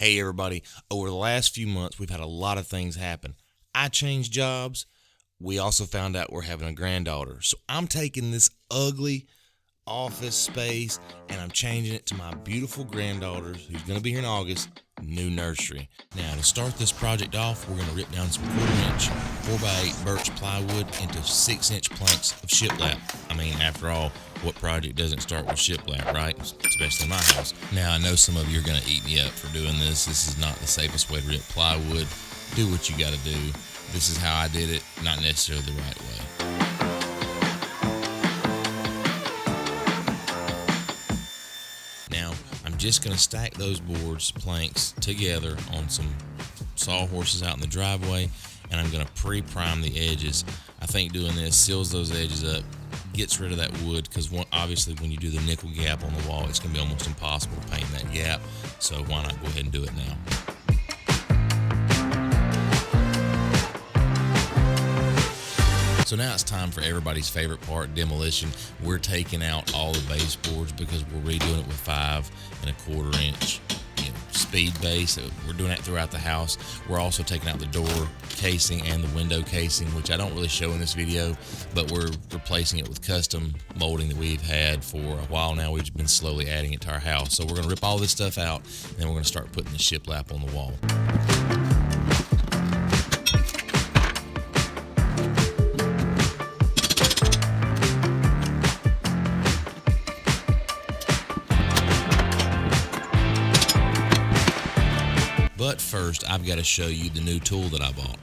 Hey everybody, over the last few months we've had a lot of things happen. I changed jobs. We also found out we're having a granddaughter. So I'm taking this ugly office space and I'm changing it to my beautiful granddaughter's, who's going to be here in August, new nursery. Now to start this project off, we're going to rip down some 1/4-inch 4x8 birch plywood into 6-inch planks of shiplap. I mean, after all, what project doesn't start with shiplap, right? Especially in my house. Now I know some of you are going to eat me up for doing this. This is not the safest way to rip plywood. Do what you got to do. This is how I did it, not necessarily the right way. Now, I'm just going to stack those boards, planks, together on some sawhorses out in the driveway, and I'm going to pre-prime the edges. I think doing this seals those edges up, gets rid of that wood, because obviously when you do the nickel gap on the wall, it's going to be almost impossible to paint that gap, so why not go ahead and do it now. So now it's time for everybody's favorite part, demolition. We're taking out all the baseboards because we're redoing it with 5 1/4-inch speed base. We're doing that throughout the house. We're also taking out the door casing and the window casing, which I don't really show in this video, but we're replacing it with custom molding that we've had for a while now. We've been slowly adding it to our house. So we're going to rip all this stuff out, and then we're going to start putting the shiplap on the wall. But first, I've got to show you the new tool that I bought.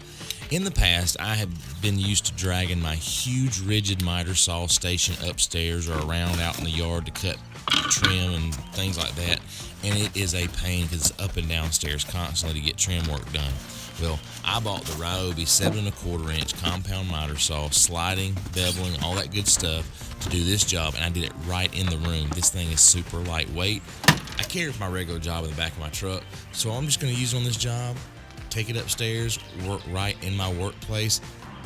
In the past, I have been used to dragging my huge rigid miter saw station upstairs or around out in the yard to cut trim and things like that, and it is a pain because it's up and downstairs constantly to get trim work done. Well, I bought the Ryobi 7 1/4-inch compound miter saw, sliding, beveling, all that good stuff to do this job, and I did it right in the room. This thing is super lightweight. I carry it for my regular job in the back of my truck, so I'm just going to use it on this job, take it upstairs, work right in my workplace.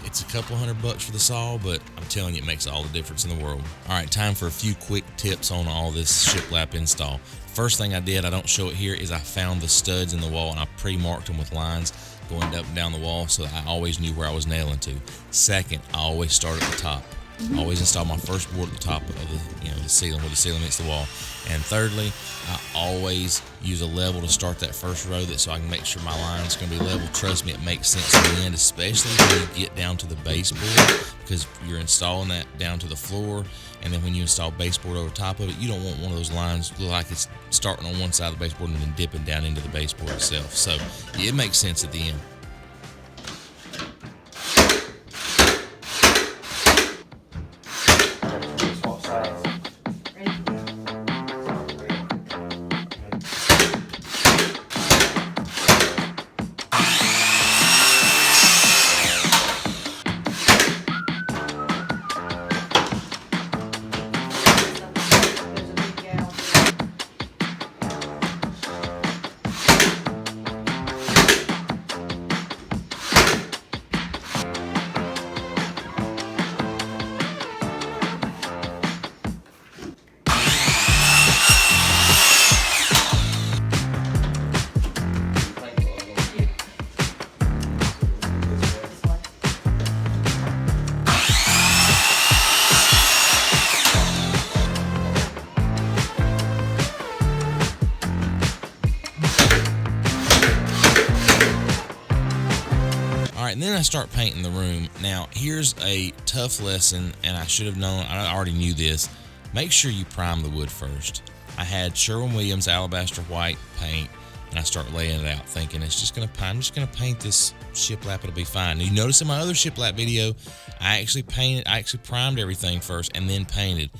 It's a couple $100 for the saw, but I'm telling you, it makes all the difference in the world. All right, time for a few quick tips on all this shiplap install. First thing I did, I don't show it here, is I found the studs in the wall and I pre-marked them with lines going up and down the wall so that I always knew where I was nailing to. Second, I always start at the top. I always install my first board at the top of the ceiling, where the ceiling meets the wall. And thirdly, I always use a level to start that first row, so I can make sure my line's going to be level. Trust me, it makes sense in the end, especially when you get down to the baseboard, because you're installing that down to the floor, and then when you install baseboard over top of it, you don't want one of those lines look like it's starting on one side of the baseboard and then dipping down into the baseboard itself. So yeah, it makes sense at the end. And then I start painting the room. Now, here's a tough lesson, and I should have known, I already knew this. Make sure you prime the wood first. I had Sherwin-Williams Alabaster White paint, and I start laying it out thinking I'm just gonna paint this shiplap, it'll be fine. And you notice in my other shiplap video, I actually primed everything first and then painted.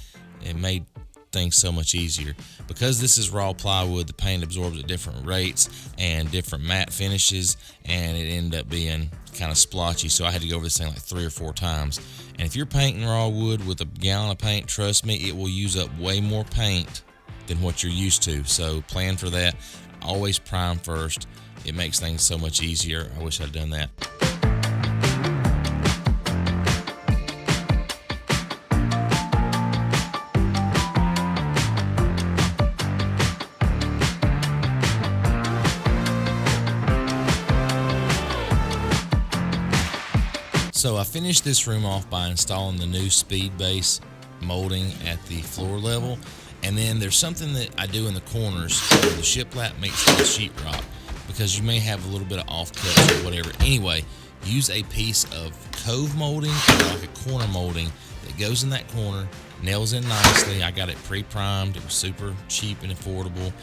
It made things so much easier. Because this is raw plywood, the paint absorbs at different rates and different matte finishes, and it ended up being kind of splotchy, so I had to go over this thing like 3 or 4 times. And if you're painting raw wood with a gallon of paint, trust me, it will use up way more paint than what you're used to, so plan for that. Always prime first. It makes things so much easier. I wish I'd done that. So I finished this room off by installing the new speed base molding at the floor level, and then there's something that I do in the corners where the shiplap meets the sheetrock, because you may have a little bit of offcuts or whatever. Anyway, use a piece of cove molding or like a corner molding that goes in that corner, nails in nicely. I got it pre-primed. It was super cheap and affordable.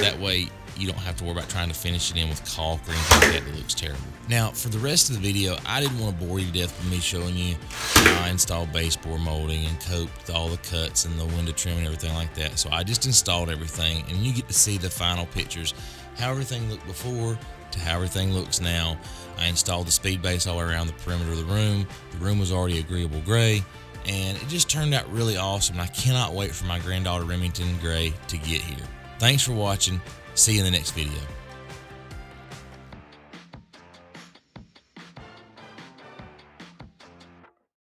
That way you don't have to worry about trying to finish it in with caulk or anything like that looks terrible. Now, for the rest of the video, I didn't want to bore you to death with me showing you how I installed baseboard molding and coped all the cuts and the window trim and everything like that. So I just installed everything, and you get to see the final pictures, how everything looked before to how everything looks now. I installed the speed base all around the perimeter of the room. The room was already agreeable gray, and it just turned out really awesome. And I cannot wait for my granddaughter Remington Gray to get here. Thanks for watching. See you in the next video.